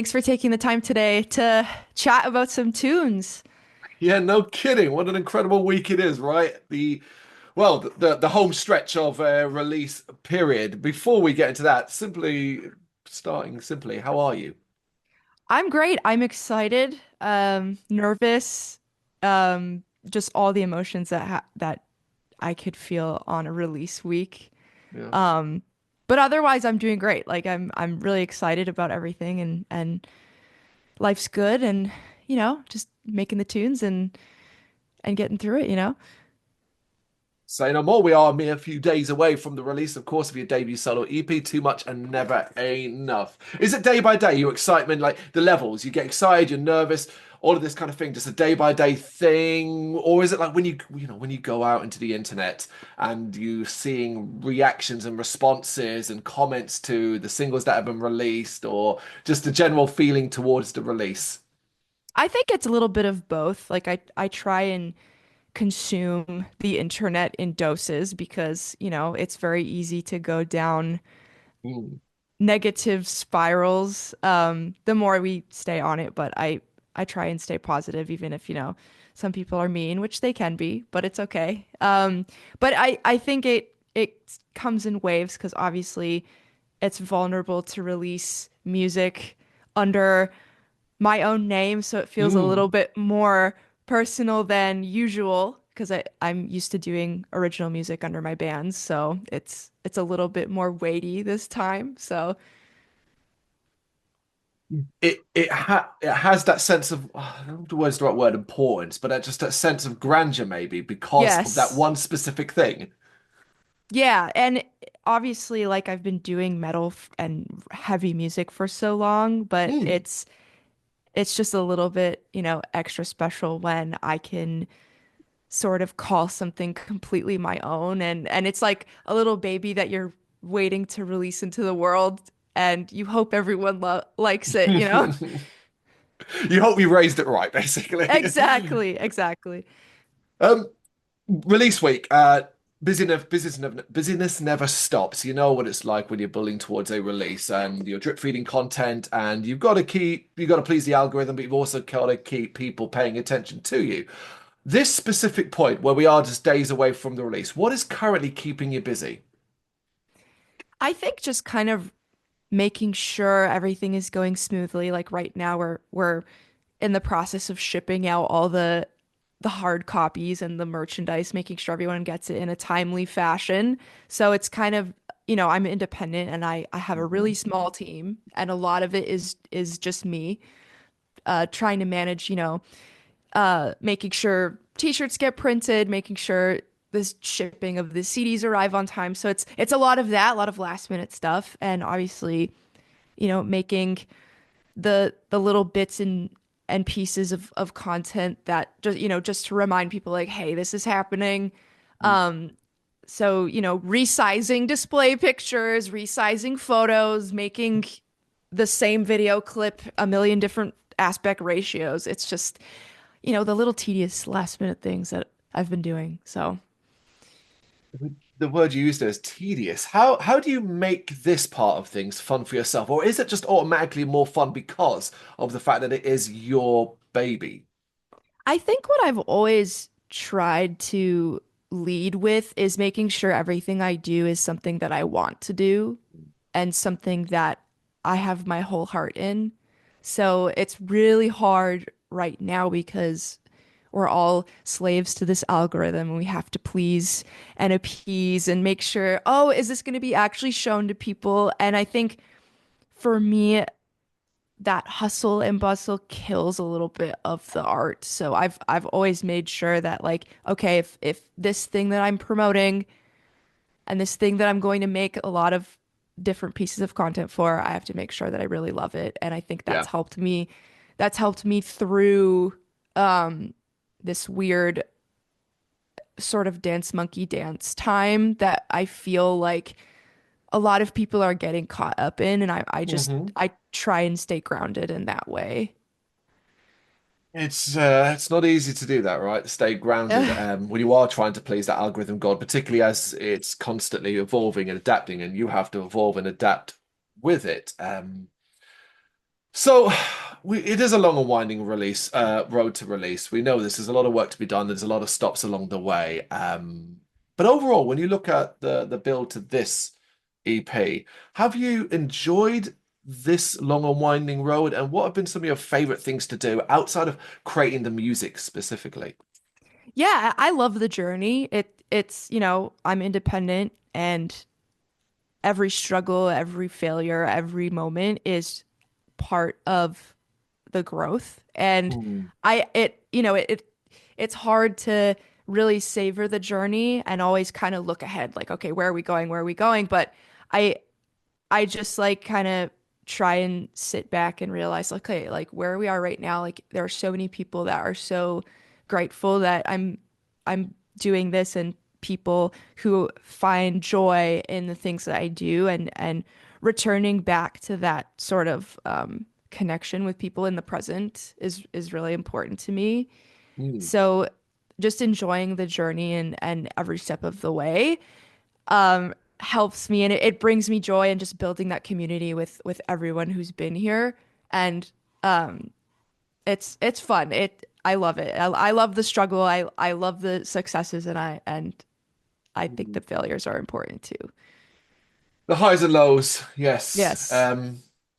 Thanks for taking the time today to chat about some tunes. Yeah, no kidding. What an incredible week it is, right? The home stretch of release period. Before we get into that, simply, how are you? I'm great. I'm excited, nervous, just all the emotions that I could feel on a release week. Yeah. Um, but otherwise, I'm doing great. Like I'm really excited about everything, and life's good, and just making the tunes and getting through it. Say no more. We are a mere few days away from the release, of course, of your debut solo EP, Too Much and Never Enough. Is it day by day, your excitement, like the levels? You get excited, you're nervous, all of this kind of thing, just a day by day thing? Or is it like when you go out into the internet and you seeing reactions and responses and comments to the singles that have been released, or just a general feeling towards the release? I think it's a little bit of both. Like I try and consume the internet in doses because, it's very easy to go down Mm. negative spirals the more we stay on it. But I try and stay positive, even if, some people are mean, which they can be, but it's okay. But I think it comes in waves because obviously it's vulnerable to release music under my own name, so it feels a little Mm. bit more personal than usual because I'm used to doing original music under my bands, so it's a little bit more weighty this time. So It has that sense of I don't know if the word's the right word, importance, but just that sense of grandeur maybe because of that yes. one specific thing. Yeah, and obviously like I've been doing and heavy music for so long, but Mm. it's just a little bit, extra special when I can sort of call something completely my own, and it's like a little baby that you're waiting to release into the world, and you hope everyone likes it. You hope you raised it right, basically. Exactly, exactly. Um, Release week. Busyness never stops. You know what it's like when you're building towards a release and you're drip feeding content, and you've got to please the algorithm, but you've also got to keep people paying attention to you. This specific point where we are just days away from the release, what is currently keeping you busy? I think just kind of making sure everything is going smoothly. Like right now we're in the process of shipping out all the hard copies and the merchandise, making sure everyone gets it in a timely fashion. So it's kind of, I'm independent and I have a really Mhm. small team, and a lot of it is just me trying to manage, making sure t-shirts get printed, making sure the shipping of the CDs arrive on time. So it's a lot of that, a lot of last minute stuff, and obviously, making the little bits and pieces of content that just to remind people like, hey, this is happening. So, resizing display pictures, resizing photos, making the same video clip a million different aspect ratios. It's just, the little tedious last minute things that I've been doing. So The word you used there is tedious. How do you make this part of things fun for yourself? Or is it just automatically more fun because of the fact that it is your baby? I think what I've always tried to lead with is making sure everything I do is something that I want to do and something that I have my whole heart in. So it's really hard right now because we're all slaves to this algorithm and we have to please and appease and make sure, oh, is this going to be actually shown to people? And I think for me, that hustle and bustle kills a little bit of the art. So I've always made sure that like, okay, if this thing that I'm promoting and this thing that I'm going to make a lot of different pieces of content for, I have to make sure that I really love it. And I think Yeah. that's helped me through this weird sort of dance monkey dance time that I feel like a lot of people are getting caught up in, and Hmm. I try and stay grounded in that way. It's not easy to do that, right? Stay grounded when you are trying to please that algorithm god, particularly as it's constantly evolving and adapting, and you have to evolve and adapt with it. So it is a long and winding release, road to release. We know this. There's a lot of work to be done. There's a lot of stops along the way. But overall, when you look at the build to this EP, have you enjoyed this long and winding road? And what have been some of your favorite things to do outside of creating the music specifically? Yeah, I love the journey. It's, I'm independent and every struggle, every failure, every moment is part of the growth. And Mm, I it you know it's hard to really savor the journey and always kind of look ahead like, okay, where are we going? Where are we going? But I I just like kind of try and sit back and realize, like, okay, like where we are right now, like there are so many people that are so grateful that I'm doing this, and people who find joy in the things that I do, and returning back to that sort of connection with people in the present is really important to me. mm, So just enjoying the journey and every step of the way helps me, and it brings me joy, and just building that community with everyone who's been here. And um it's fun. I love it. I love the struggle. I love the successes, and I think mm. the failures are important too. The highs and lows, yes. Yes.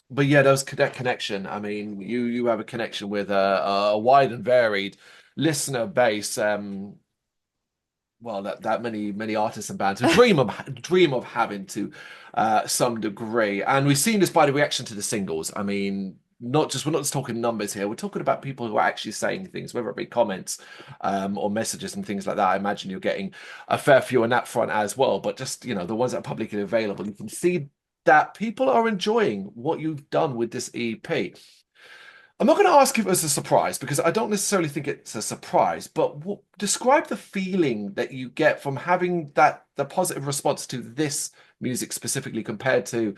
But yeah, those that connection. I mean, you have a connection with a wide and varied listener base. Well, that many artists and bands who dream of having to some degree, and we've seen this by the reaction to the singles. I mean, we're not just talking numbers here. We're talking about people who are actually saying things, whether it be comments or messages and things like that. I imagine you're getting a fair few on that front as well. But just the ones that are publicly available, you can see that people are enjoying what you've done with this EP. I'm not going to ask if it was a surprise because I don't necessarily think it's a surprise, but describe the feeling that you get from having the positive response to this music specifically compared to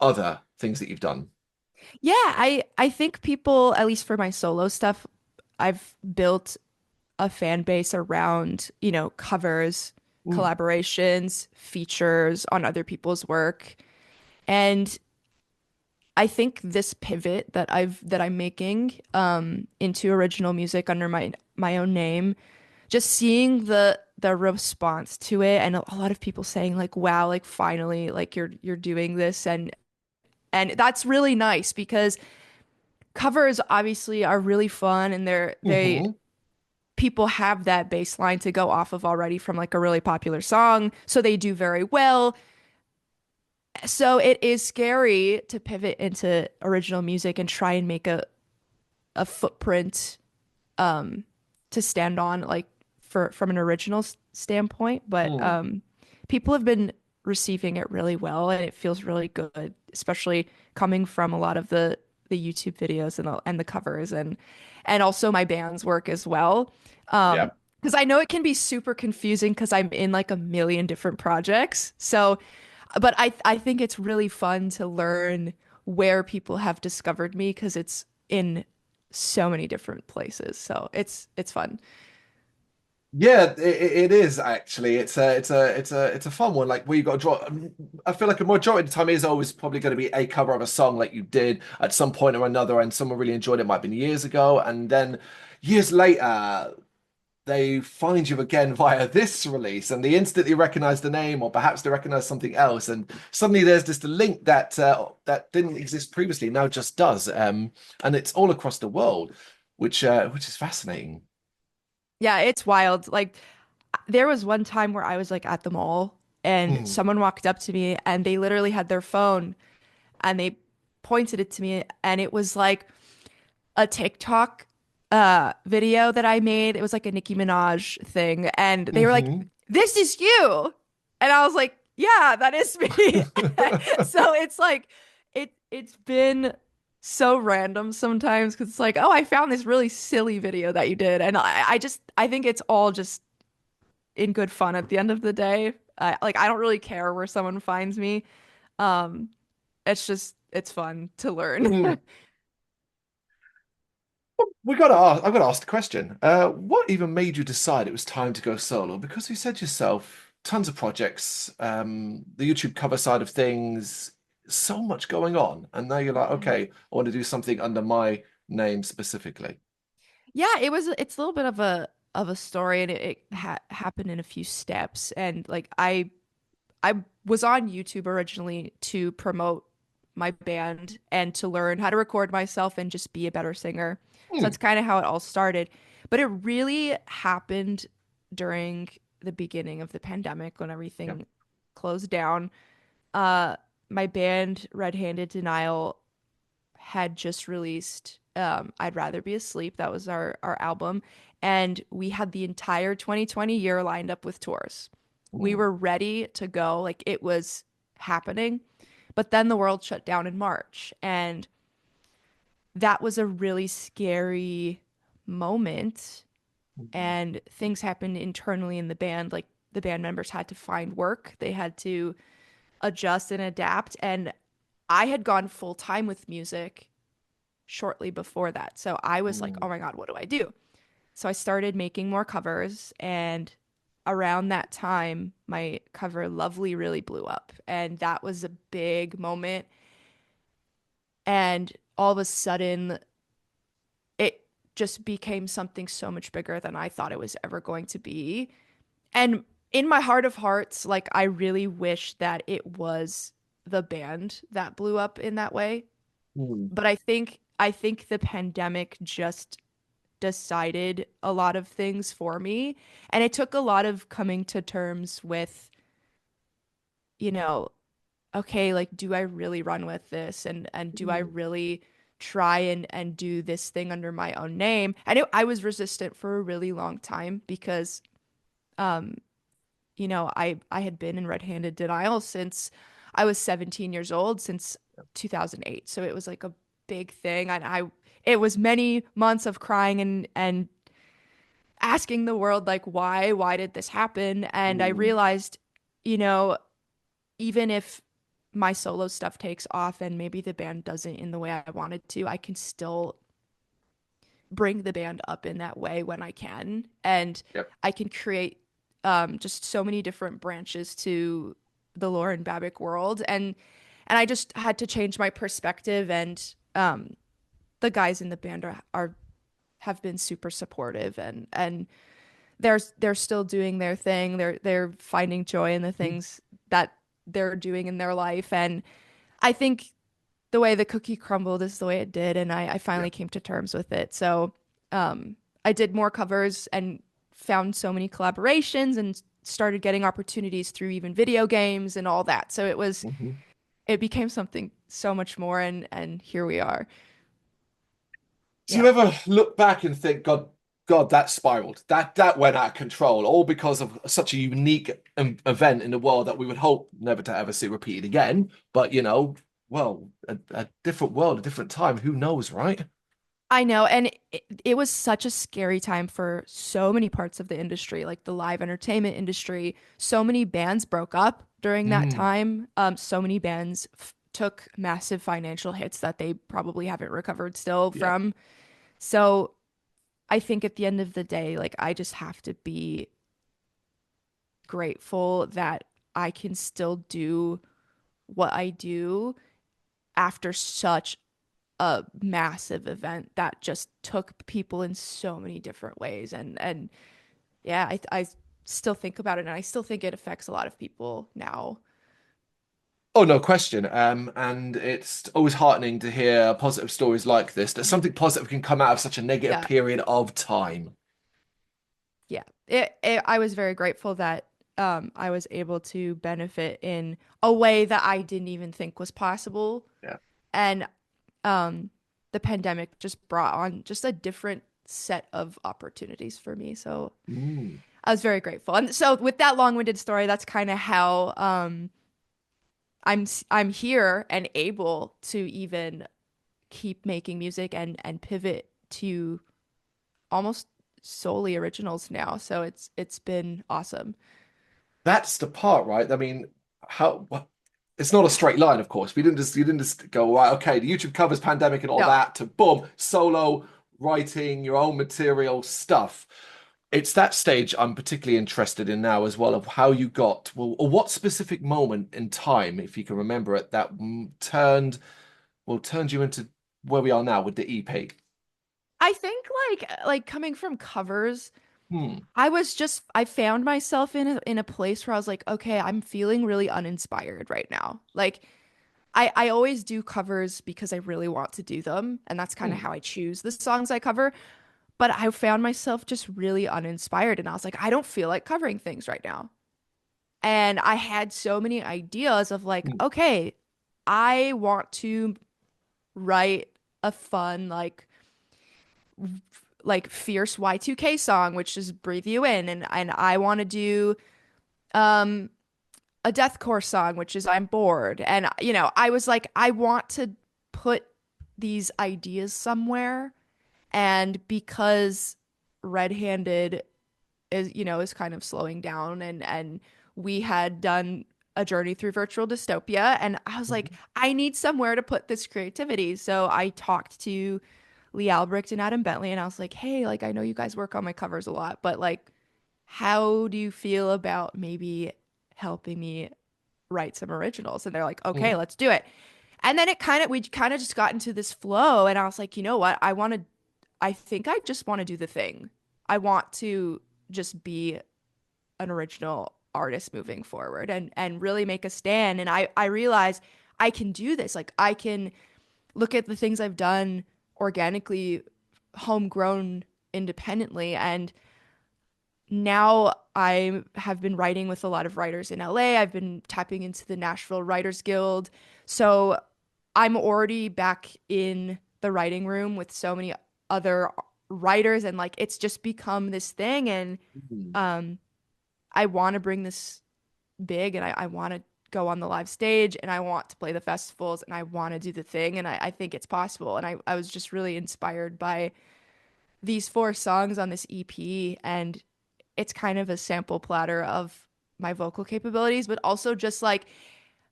other things that you've done. Yeah, I think people, at least for my solo stuff, I've built a fan base around, covers, Mm, collaborations, features on other people's work. And I think this pivot that I'm making into original music under my own name, just seeing the response to it, and a lot of people saying like, wow, like finally, like you're doing this, and that's really nice because covers obviously are really fun, and they hmm people have that baseline to go off of already from like a really popular song, so they do very well. So it is scary to pivot into original music and try and make a footprint um to stand on, like for from an original standpoint, but mm, people have been receiving it really well, and it feels really good, especially coming from a lot of the YouTube videos and the covers, and also my band's work as well. yeah. Because I know it can be super confusing because I'm in like a million different projects. So, but I think it's really fun to learn where people have discovered me because it's in so many different places. So it's fun. Yeah, it is actually. It's a fun one. Like where you got to draw. I feel like a majority of the time is always probably going to be a cover of a song like you did at some point or another, and someone really enjoyed it. Might have been years ago, and then years later they find you again via this release, and they instantly recognize the name, or perhaps they recognize something else, and suddenly there's this link that didn't exist previously, now just does. And it's all across the world, which is fascinating. Yeah, it's wild. Like there was one time where I was like at the mall, and Mm, someone walked up to me, and they literally had their phone, and they pointed it to me, and it was like a TikTok video that I made. It was like a Nicki Minaj thing, and they were like, hmm "This is you." And I was like, "Yeah, that is me." So it's like it's been so random sometimes because it's like, "Oh, I found this really silly video that you did." And I think it's all just in good fun at the end of the day. Like I don't really care where someone finds me. Um, it's fun to learn. I've got to ask the question. What even made you decide it was time to go solo? Because you said yourself, tons of projects, the YouTube cover side of things so much going on, and now you're like, Mhm. okay, I want to do something under my name specifically. Yeah, it's a little bit of a story, and it happened in a few steps. And like I was on YouTube originally to promote my band and to learn how to record myself and just be a better singer. So Hmm. that's kind of how it all started. But it really happened during the beginning of the pandemic when Yeah. everything closed down. Uh, my band, Red Handed Denial, had just released I'd Rather Be Asleep. That was our album. And we had the entire 2020 year lined up with tours. We Hmm. were ready to go, like it was happening. But then the world shut down in March. And that was a really scary moment. And things happened internally in the band. Like the band members had to find work, they had to adjust and adapt. And I had gone full time with music shortly before that. So I was like, Hmm. oh my God, what do I do? So I started making more covers. And around that time, my cover Lovely really blew up. And that was a big moment. And all of a sudden, it just became something so much bigger than I thought it was ever going to be. And in my heart of hearts, like I really wish that it was the band that blew up in that way. Hmm. But I think the pandemic just decided a lot of things for me. And it took a lot of coming to terms with, you know, okay, like do I really run with this, and do I Hmm. really try and do this thing under my own name? And I was resistant for a really long time because um I had been in red-handed denial since I was 17 years old, since 2008. So it was like a big thing, and I it was many months of crying and asking the world like why did this happen? And I Hmm. realized, you know, even if my solo stuff takes off and maybe the band doesn't in the way I wanted to, I can still bring the band up in that way when I can. And Yep. I can create just so many different branches to the Lauren Babic world. And I just had to change my perspective. And the guys in the band are have been super supportive, and they're still doing their thing. They're finding joy in the things that they're doing in their life. And I think the way the cookie crumbled is the way it did, and I Yeah. finally came to terms with it. So I did more covers and found so many collaborations and started getting opportunities through even video games and all that. So Mhm. it became something so much more, and here we are. Do you Yeah. ever look back and think, God, that spiraled, that went out of control, all because of such a unique event in the world that we would hope never to ever see repeated again? But well, a different world, a different time. Who knows, right? I know, and it was such a scary time for so many parts of the industry, like the live entertainment industry. So many bands broke up during that Mm, time. So many bands f took massive financial hits that they probably haven't recovered still yeah. from. So I think at the end of the day, like I just have to be grateful that I can still do what I do after such a massive event that just took people in so many different ways. And yeah, I still think about it, and I still think it affects a lot of people now. Oh, no question. And it's always heartening to hear positive stories like this, that something positive can come out of such a negative Yeah. period of time. Yeah. I was very grateful that I was able to benefit in a way that I didn't even think was possible. Yeah. And um the pandemic just brought on just a different set of opportunities for me. So Mm. I was very grateful. And so with that long-winded story, that's kind of how I'm here and able to even keep making music and pivot to almost solely originals now. So it's been awesome. That's the part, right? I mean, it's not a straight line, of course. You didn't just go, right, okay, the YouTube covers pandemic and all No. that to boom, solo writing your own material stuff. It's that stage I'm particularly interested in now as well, of how you got, well, or what specific moment in time, if you can remember it, that turned you into where we are now with the EP. I think like coming from covers, Hmm. I found myself in a place where I was like, okay, I'm feeling really uninspired right now. Like I always do covers because I really want to do them, and that's kind of Hmm. how I choose the songs I cover. But I found myself just really uninspired, and I was like, I don't feel like covering things right now. And I had so many ideas of like, Hmm. okay, I want to write a fun fierce Y2K song, which is Breathe You In, and I want to do um a deathcore song, which is I'm Bored. And I was like, I want to put these ideas somewhere, and because Red-Handed is kind of slowing down, and we had done a journey through virtual dystopia, and I was like, I need somewhere to put this creativity. So I talked to Lee Albrecht and Adam Bentley, and I was like, hey, like I know you guys work on my covers a lot, but like how do you feel about maybe helping me write some originals? And they're like, okay, Hmm. let's do it. And then we kind of just got into this flow, and I was like, you know what? I think I just want to do the thing. I want to just be an original artist moving forward, and really make a stand. And I realize I can do this. Like I can look at the things I've done organically, homegrown, independently, and now I have been writing with a lot of writers in LA. I've been tapping into the Nashville Writers Guild. So I'm already back in the writing room with so many other writers, and like it's just become this thing. And Hmm. um I want to bring this big, and I want to go on the live stage, and I want to play the festivals, and I want to do the thing, and I think it's possible. And I was just really inspired by these four songs on this EP, and it's kind of a sample platter of my vocal capabilities, but also just like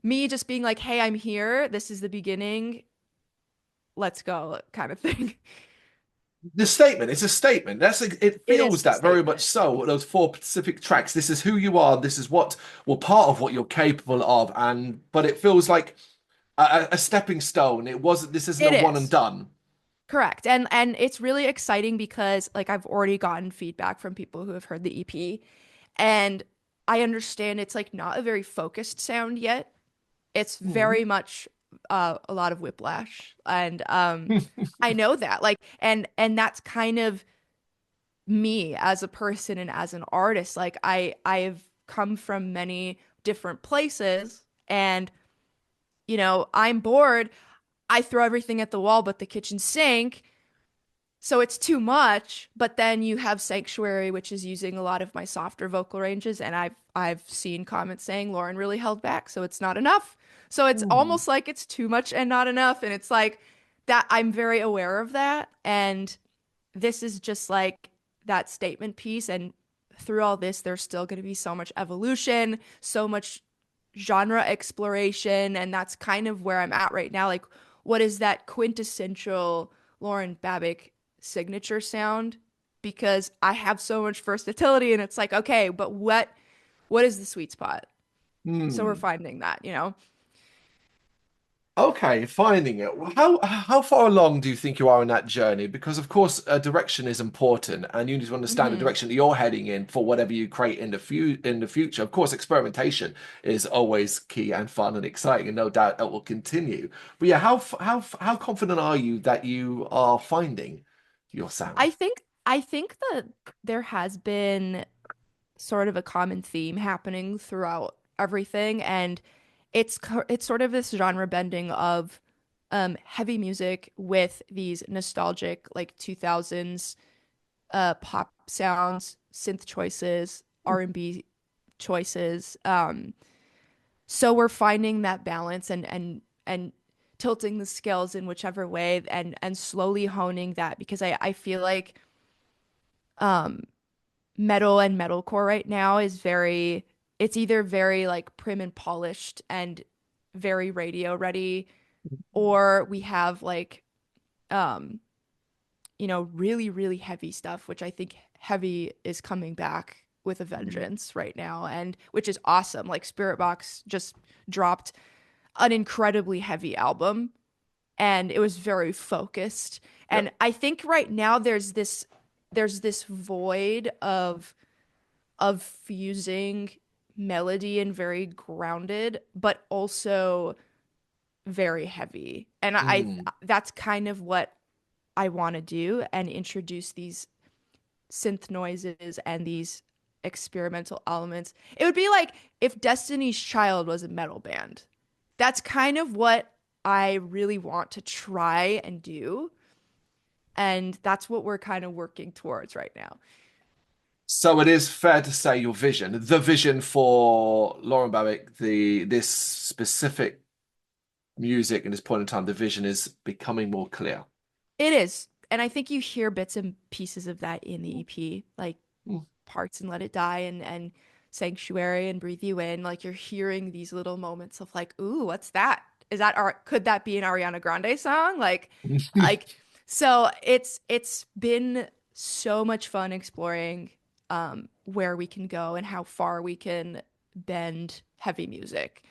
me just being like, hey, I'm here. This is the beginning. Let's go, kind of thing. The statement, it's a statement. It It feels is a that very much statement. so. Those four specific tracks. This is who you are. This is what, well, part of what you're capable of. And but it feels like a stepping stone. It wasn't. This isn't a It one and is. done. Correct. And it's really exciting because like I've already gotten feedback from people who have heard the EP, and I understand it's like not a very focused sound yet. It's Hmm. very much a lot of whiplash, and I know that. Like and that's kind of me as a person and as an artist. Like I've come from many different places, and I'm bored. I throw everything at the wall but the kitchen sink. So it's too much, but then you have Sanctuary, which is using a lot of my softer vocal ranges, and I've seen comments saying Lauren really held back, so it's not enough. So it's Hmm. almost like it's too much and not enough, and it's like that I'm very aware of that, and this is just like that statement piece, and through all this there's still going to be so much evolution, so much genre exploration, and that's kind of where I'm at right now. Like what is that quintessential Lauren Babic signature sound? Because I have so much versatility, and it's like, okay, but what is the sweet spot? So we're Hmm. finding that. Okay, finding it. How far along do you think you are in that journey? Because of course, direction is important, and you need to understand the Hmm. direction that you're heading in for whatever you create in the future. Of course, experimentation is always key and fun and exciting, and no doubt that will continue. But yeah, how confident are you that you are finding your sound? I think that there has been sort of a common theme happening throughout everything, and it's sort of this genre bending of heavy music with these nostalgic like 2000s pop sounds, synth choices, R&B choices. So we're finding that balance, and tilting the scales in whichever way, and slowly honing that, because I feel like um metal and metalcore right now is very, it's either very like prim and polished and very radio ready, or we have like um really really heavy stuff, which I think heavy is coming back with a Mm. vengeance right now, and which is awesome. Like Spirit Box just dropped an incredibly heavy album, and it was very focused. And Yep. I think right now there's this void of fusing melody and very grounded, but also very heavy. And Mm. that's kind of what I want to do and introduce these synth noises and these experimental elements. It would be like if Destiny's Child was a metal band. That's kind of what I really want to try and do. And that's what we're kind of working towards right now. So it is fair to say your vision, the vision for Lauren Babic, the this specific music in this point in time, the vision is becoming more clear. It is. And I think you hear bits and pieces of that in the EP, like Mm. parts and Let It Die and Sanctuary and Breathe You In. Like you're hearing these little moments of like, ooh, what's that? Is that our could that be an Ariana Grande song? Like so it's been so much fun exploring where we can go and how far we can bend heavy music.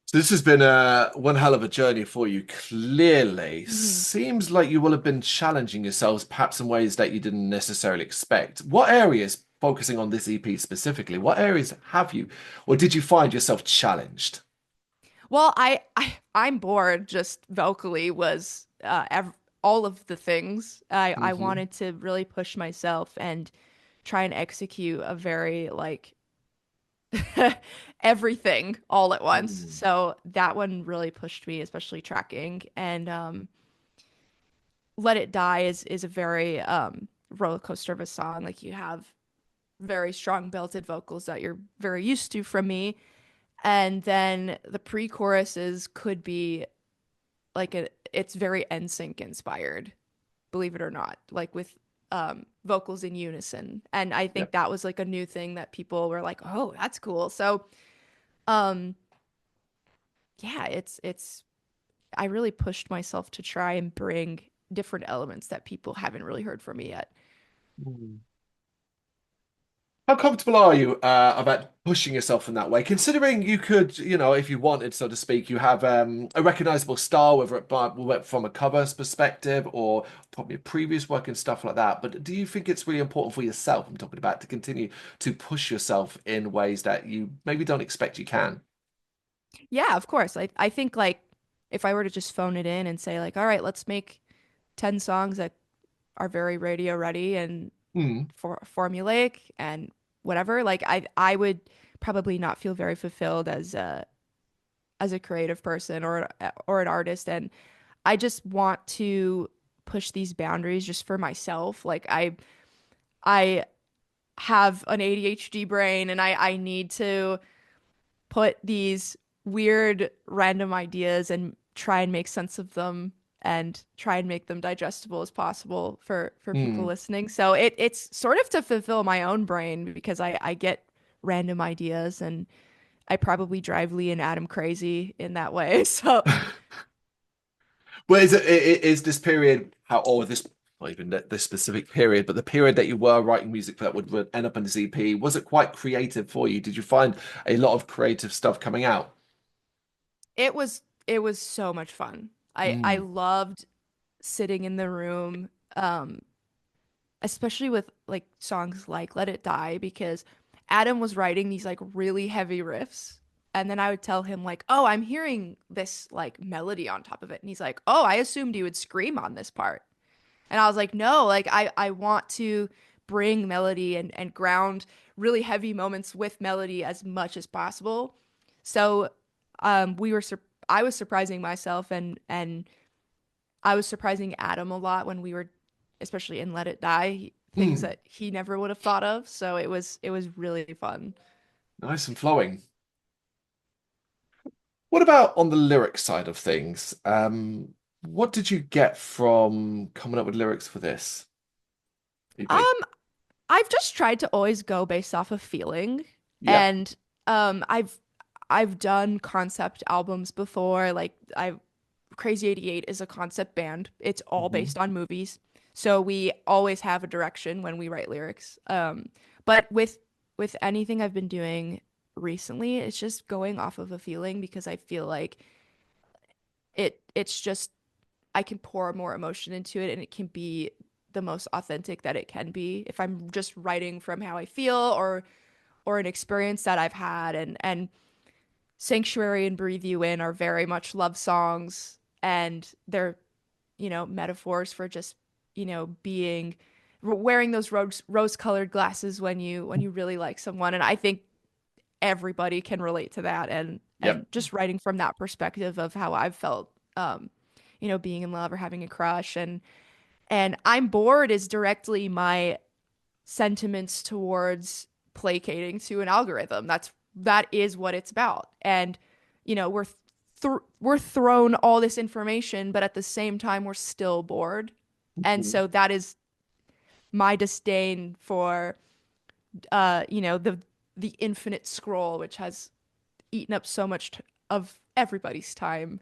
So this has been one hell of a journey for you. Clearly, Mhm. seems like you will have been challenging yourselves, perhaps in ways that you didn't necessarily expect. What areas, focusing on this EP specifically, what areas have you, or did you find yourself challenged? Well, I'm bored. Just vocally was all of the things. I Hmm. wanted to really push myself and try and execute a very like everything all at once. Mm. So that one really pushed me, especially tracking. And Let It Die is a very roller coaster of a song. Like you have very strong belted vocals that you're very used to from me. And then the pre-choruses could be like it's very NSYNC inspired, believe it or not, like with vocals in unison. And I think Yep. that was like a new thing that people were like, "Oh, that's cool." So, um yeah, it's I really pushed myself to try and bring different elements that people haven't really heard from me yet. Mm. How comfortable are you about pushing yourself in that way? Considering you could, if you wanted, so to speak, you have a recognizable style, whether from a covers perspective or probably previous work and stuff like that. But do you think it's really important for yourself, I'm talking about, to continue to push yourself in ways that you maybe don't expect you can? Yeah, of course. I think like if I were to just phone it in and say like, "All right, let's make 10 songs that are very radio ready and Mm. formulaic and whatever," like I would probably not feel very fulfilled as a creative person or an artist. And I just want to push these boundaries just for myself. Like I have an ADHD brain and I need to put these weird random ideas and try and make sense of them and try and make them digestible as possible for people Mm. listening. So it's sort of to fulfill my own brain because I get random ideas and I probably drive Lee and Adam crazy in that way. So Well, is this period how, or this, not even this specific period, but the period that you were writing music that would end up in this EP, was it quite creative for you? Did you find a lot of creative stuff coming out? it was so much fun. I Mm. loved sitting in the room, especially with like songs like Let It Die, because Adam was writing these like really heavy riffs. And then I would tell him like, "Oh, I'm hearing this like melody on top of it." And he's like, "Oh, I assumed you would scream on this part." And I was like, "No, like I want to bring melody and ground really heavy moments with melody as much as possible." So, we were sur I was surprising myself and I was surprising Adam a lot when we were, especially in Let It Die, things Mm. that he never would have thought of. So it was really fun. Nice and flowing. What about on the lyric side of things? What did you get from coming up with lyrics for this EP? Um, I've just tried to always go based off of feeling, Yep. and I've done concept albums before. Like I Crazy 88 is a concept band. It's all Hmm. based on movies. So we always have a direction when we write lyrics. But with anything I've been doing recently, it's just going off of a feeling because I feel like it's just I can pour more emotion into it and it can be the most authentic that it can be if I'm just writing from how I feel or an experience that I've had and Sanctuary and Breathe You In are very much love songs and they're, metaphors for just, being wearing those rose-colored glasses when you really like someone. And I think everybody can relate to that and Yep. just writing from that perspective of how I've felt being in love or having a crush and I'm bored is directly my sentiments towards placating to an algorithm. That is what it's about. And we're thrown all this information, but at the same time we're still bored. And so that is my disdain for the infinite scroll, which has eaten up so much of everybody's time.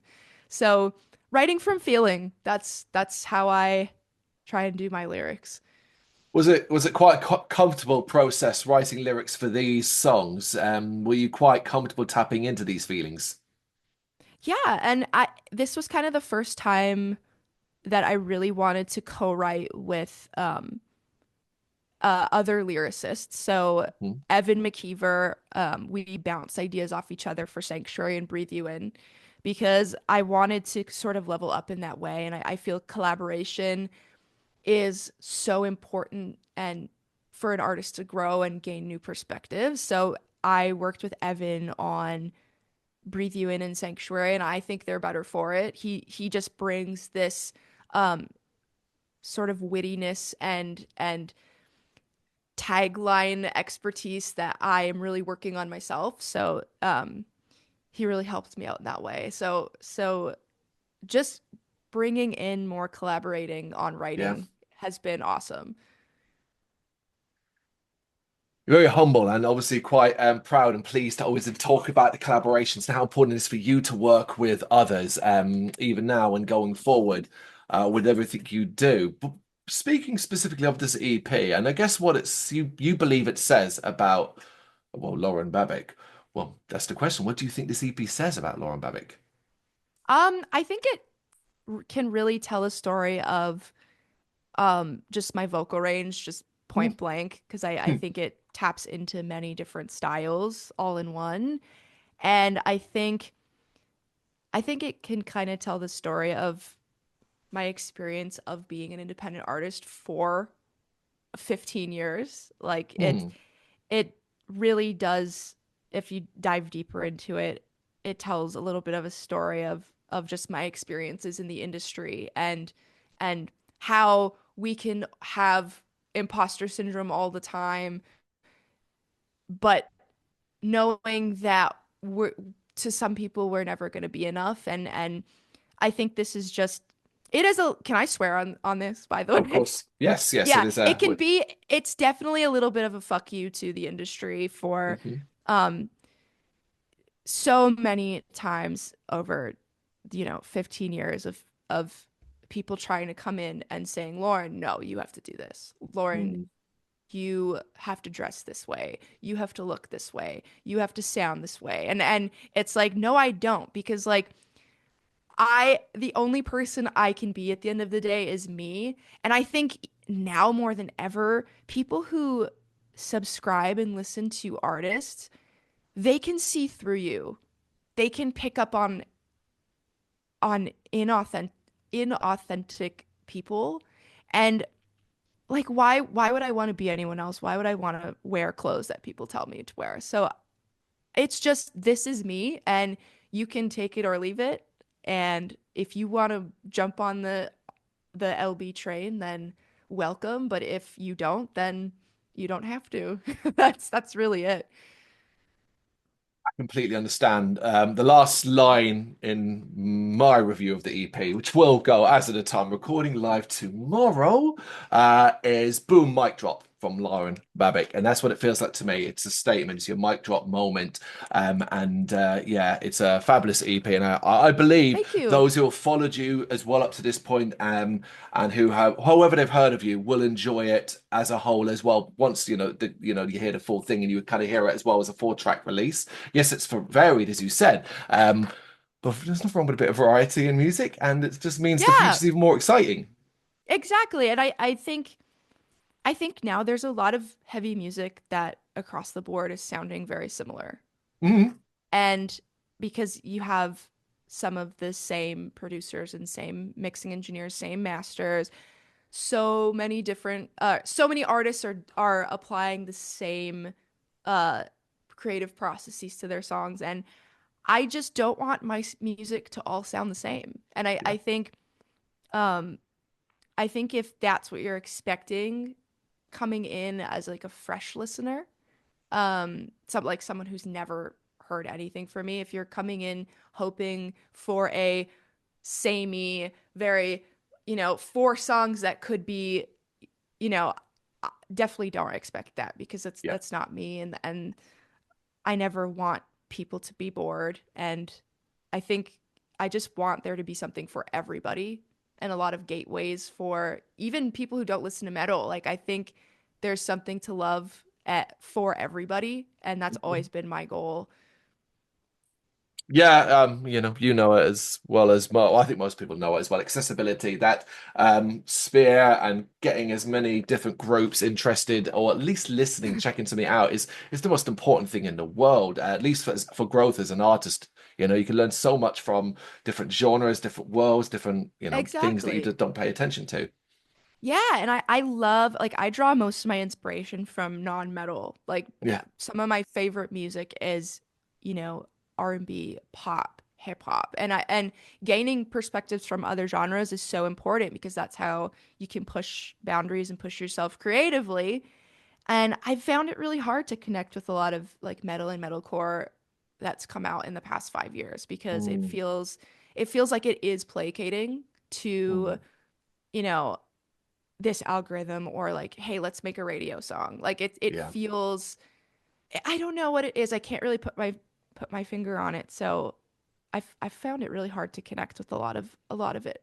So writing from feeling, that's how I try and do my lyrics. Was it quite a comfortable process writing lyrics for these songs? Were you quite comfortable tapping into these feelings? Yeah, and I this was kind of the first time that I really wanted to co-write with other lyricists. So Mhm. Evan McKeever, we bounced ideas off each other for Sanctuary and Breathe You In because I wanted to sort of level up in that way. And I feel collaboration is so important and for an artist to grow and gain new perspectives. So I worked with Evan on Breathe You In and Sanctuary, and I think they're better for it. He just brings this um, sort of wittiness and tagline expertise that I am really working on myself. So he really helped me out in that way. So just bringing in more collaborating on Yeah. writing has been awesome. You're very humble and obviously quite proud and pleased to always talk about the collaborations and how important it is for you to work with others, even now and going forward with everything you do. But speaking specifically of this EP, and I guess what you believe it says about, well, Lauren Babic. Well, that's the question. What do you think this EP says about Lauren Babic? I think it can really tell a story of just my vocal range, just point blank, because I think it taps into many different styles all in one. And I think it can kind of tell the story of my experience of being an independent artist for 15 years. Like Hmm. it really does, if you dive deeper into it, it tells a little bit of a story of just my experiences in the industry and how we can have imposter syndrome all the time, but knowing that we're to some people we're never going to be enough and I think this is just it is a can I swear on this by the Of way? course. Yes, yes, it Yeah, is. it can be it's definitely a little bit of a fuck you to the industry for Mhm. um so many times over 15 years of people trying to come in and saying, Lauren, no, you have to do this. Lauren, Mm. you have to dress this way. You have to look this way. You have to sound this way. And it's like, no, I don't, because like the only person I can be at the end of the day is me. And I think now more than ever, people who subscribe and listen to artists, they can see through you. They can pick up on inauthentic people. And like why would I want to be anyone else? Why would I want to wear clothes that people tell me to wear? So it's just this is me and you can take it or leave it. And if you want to jump on the LB train, then welcome. But if you don't, then you don't have to. That's really it. Completely understand. The last line in my review of the EP, which will go as of the time recording live tomorrow, is boom, mic drop from Lauren Babic, and that's what it feels like to me. It's a statement, it's your mic drop moment, and yeah, it's a fabulous EP, and I believe Thank you. those who have followed you as well up to this point, and who have, however they've heard of you, will enjoy it as a whole as well. Once you hear the full thing, and you kind of hear it as well as a 4-track release. Yes, it's for varied, as you said. But there's nothing wrong with a bit of variety in music, and it just means the Yeah, future's even more exciting. exactly. And I think now there's a lot of heavy music that across the board is sounding very similar. Mhm. And because you have some of the same producers and same mixing engineers, same masters, so many artists are applying the same uh creative processes to their songs, and I just don't want my music to all sound the same. And I Yeah. I think um I think if that's what you're expecting coming in as like a fresh listener, someone who's never heard anything from me, if you're coming in hoping for a samey, very, 4 songs that could be, you know, definitely don't expect that, because Yeah. that's not me, and I never want people to be bored, and I think I just want there to be something for everybody, and a lot of gateways for even people who don't listen to metal. Like, I think there's something to love for everybody, and that's always been my goal. Yeah, you know it as well as well, I think most people know it as well. Accessibility, that sphere, and getting as many different groups interested, or at least listening, checking something out, is the most important thing in the world. At least for growth as an artist. You can learn so much from different genres, different worlds, different things that you Exactly. just don't pay attention to. Yeah, and I love, like, I draw most of my inspiration from non-metal. Like, Yeah. some of my favorite music is, you know, R&B, pop, hip hop. And gaining perspectives from other genres is so important, because that's how you can push boundaries and push yourself creatively. And I found it really hard to connect with a lot of like metal and metalcore that's come out in the past 5 years, because Mm, it feels like it is placating to, mm, you know, this algorithm, or like, hey, let's make a radio song. Like, it yeah. feels, I don't know what it is. I can't really put my finger on it. So I found it really hard to connect with a lot of it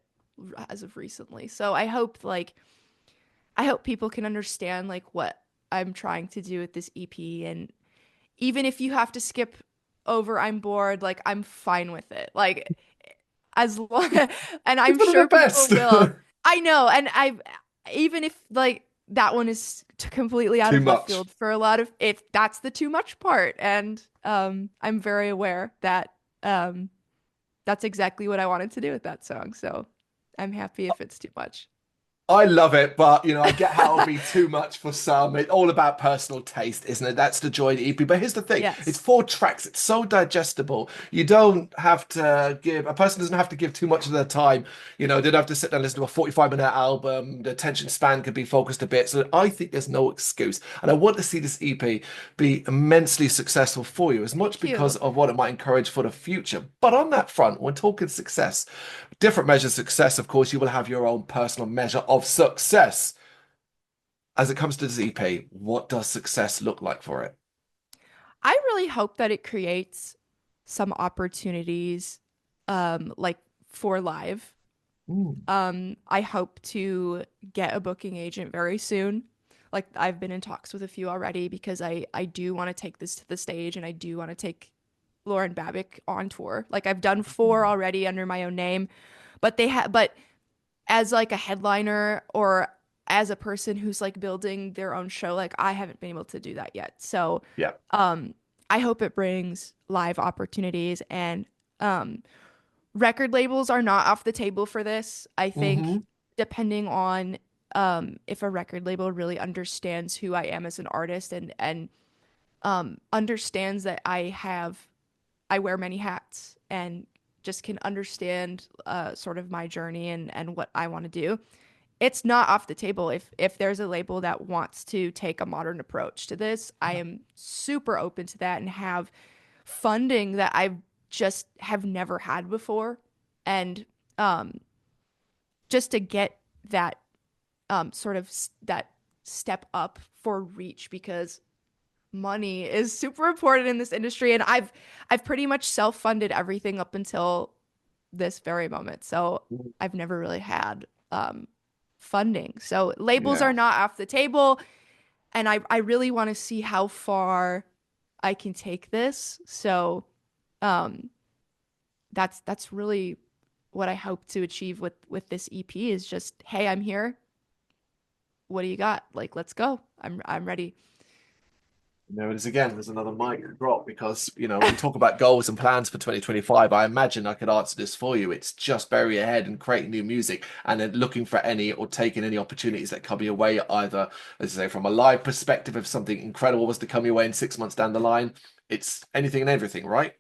as of recently. So I hope people can understand like what I'm trying to do with this EP, and even if you have to skip over I'm bored, like, I'm fine with it. Like, as long and It's I'm one of the sure people best. will. I know, and I've even if like that one is completely out Too of left much. field for a lot of, if that's the too much part, and I'm very aware that um that's exactly what I wanted to do with that song. So I'm happy if it's too much. I love it, but I get how it'll be too much for some. It's all about personal taste, isn't it? That's the joy of the EP. But here's the thing: it's Yes. 4 tracks. It's so digestible. You don't have to give a person doesn't have to give too much of their time. They don't have to sit down and listen to a 45-minute album. The attention span could be focused a bit. So I think there's no excuse. And I want to see this EP be immensely successful for you, as much Thank because you. of what it might encourage for the future. But on that front, when talking success, different measures of success, of course, you will have your own personal measure of success. As it comes to this EP, what does success look like for it? I really hope that it creates some opportunities, like, for live. Mm, I hope to get a booking agent very soon. Like, I've been in talks with a few already, because I do want to take this to the stage, and I do want to take Lauren Babic on tour. Like, I've done 4 already under my own name, but as like a headliner, or as a person who's like building their own show, like, I haven't been able to do that yet. So yeah. um I hope it brings live opportunities, and um record labels are not off the table for this. I think, Hmm. depending on if a record label really understands who I am as an artist, and understands that I wear many hats, and just can understand sort of my journey, and what I want to do. It's not off the table. If there's a label that wants to take a modern approach to this, I am super open to that, and have funding that I just have never had before. And um just to get that sort of that step up for reach because money is super important in this industry, and I've pretty much self-funded everything up until this very moment. So I've never really had funding. So labels Yeah. are not off the table, and I really want to see how far I can take this. So um that's really what I hope to achieve with this EP is just, hey, I'm here. What do you got? Like, let's go. I'm ready. There it is again. There's another mic drop because, we talk about goals and plans for 2025. I imagine I could answer this for you. It's just bury ahead and creating new music and then looking for any or taking any opportunities that come your way, either, as I say, from a live perspective, if something incredible was to come your way in 6 months down the line, it's anything and everything, right?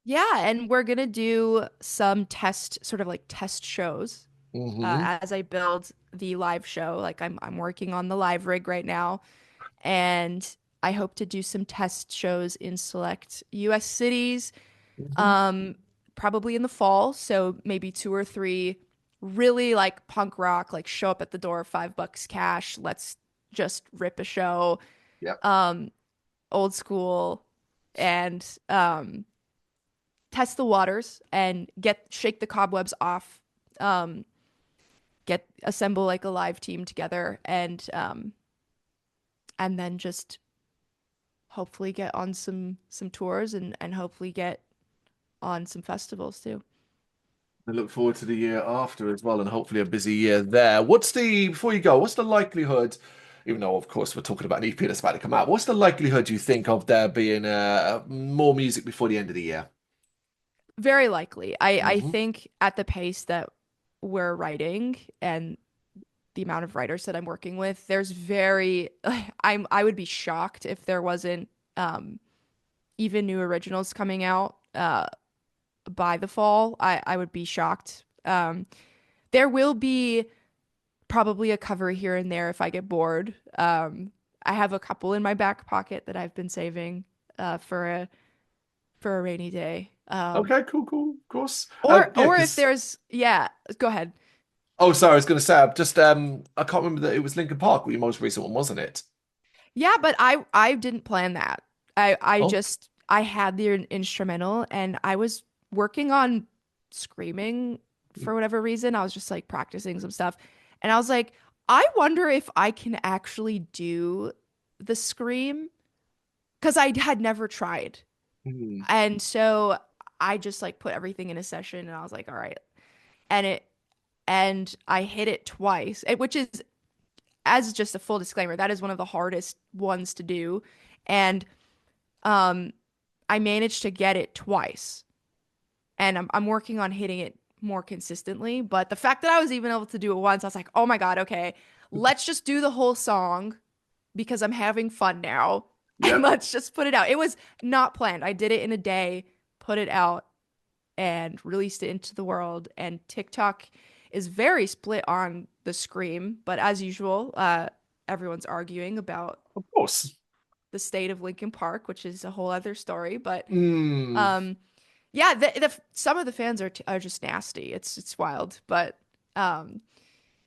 Yeah, and we're gonna do some sort of like test shows Hmm. as I build the live show. Like I'm working on the live rig right now, and I hope to do some test shows in select U.S. cities, Hmm. um, probably in the fall. So maybe two or three really like punk rock, like show up at the door, $5 cash. Let's just rip a show, Yep. um, old school, and test the waters and get shake the cobwebs off. Get assemble like a live team together and then just hopefully get on some tours and hopefully get on some festivals too. I look forward to the year after as well, and hopefully a busy year there. Before you go, what's the likelihood, even though of course we're talking about an EP that's about to come out, what's the likelihood you think of there being more music before the end of the year? Very likely. I Hmm. think at the pace that we're writing and the amount of writers that I'm working with, there's very I would be shocked if there wasn't even new originals coming out by the fall. I would be shocked. There will be probably a cover here and there if I get bored. I have a couple in my back pocket that I've been saving for a rainy day. Okay, cool, cool, of course. Yeah, Or if because there's yeah, go ahead. oh, sorry, I was going to say, I've just I can't remember that it was Linkin Park, your most recent one, wasn't it? Yeah, but I didn't plan that. I Oh, just I had the instrumental and I was working on screaming for whatever reason. I was just like practicing some stuff. And I was like, I wonder if I can actually do the scream because I had never tried. hmm. And so I just like put everything in a session and I was like, all right. And it and I hit it twice, which is as just a full disclaimer, that is one of the hardest ones to do. And um I managed to get it twice. And I'm working on hitting it more consistently, but the fact that I was even able to do it once, I was like, "Oh my God, okay. Let's just do the whole song because I'm having fun now." And Yep. let's just put it out. It was not planned. I did it in a day, put it out, and released it into the world. And TikTok is very split on the Scream, but as usual, everyone's arguing about Of course. the state of Linkin Park, which is a whole other story. But Mm. um, yeah, some of the fans are just nasty. It's wild, but um,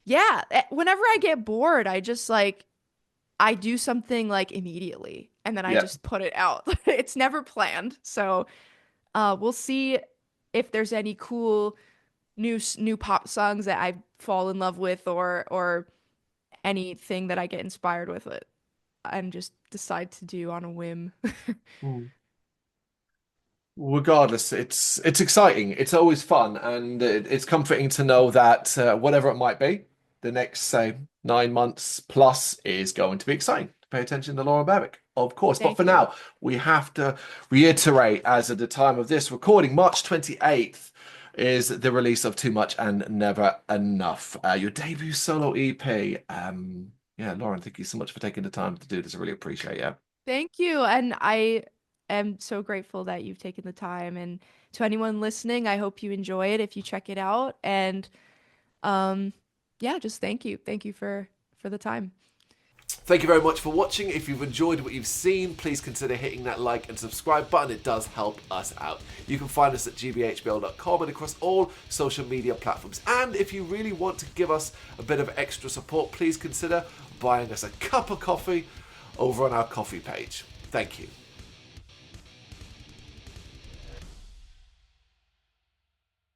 yeah, whenever I get bored, I just like I do something like immediately, and then I Yep. just put it out. It's never planned, so we'll see if there's any cool new pop songs that I fall in love with or anything that I get inspired with it and just decide to do on a whim. Mm. Regardless, it's exciting. It's always fun, and it's comforting to know that whatever it might be, the next say 9 months plus is going to be exciting. Pay attention to Lauren Babic, of course. But for Thank you. now, we have to reiterate, as at the time of this recording, March 28th is the release of Too Much and Never Enough, your debut solo EP. Yeah, Lauren, thank you so much for taking the time to do this. I really appreciate it. Thank you. And I am so grateful that you've taken the time. And to anyone listening, I hope you enjoy it if you check it out. And um yeah, just thank you. Thank you for the time. Thank you very much for watching. If you've enjoyed what you've seen, please consider hitting that like and subscribe button. It does help us out. You can find us at gbhbl.com and across all social media platforms. And if you really want to give us a bit of extra support, please consider buying us a cup of coffee over on our coffee page. Thank you.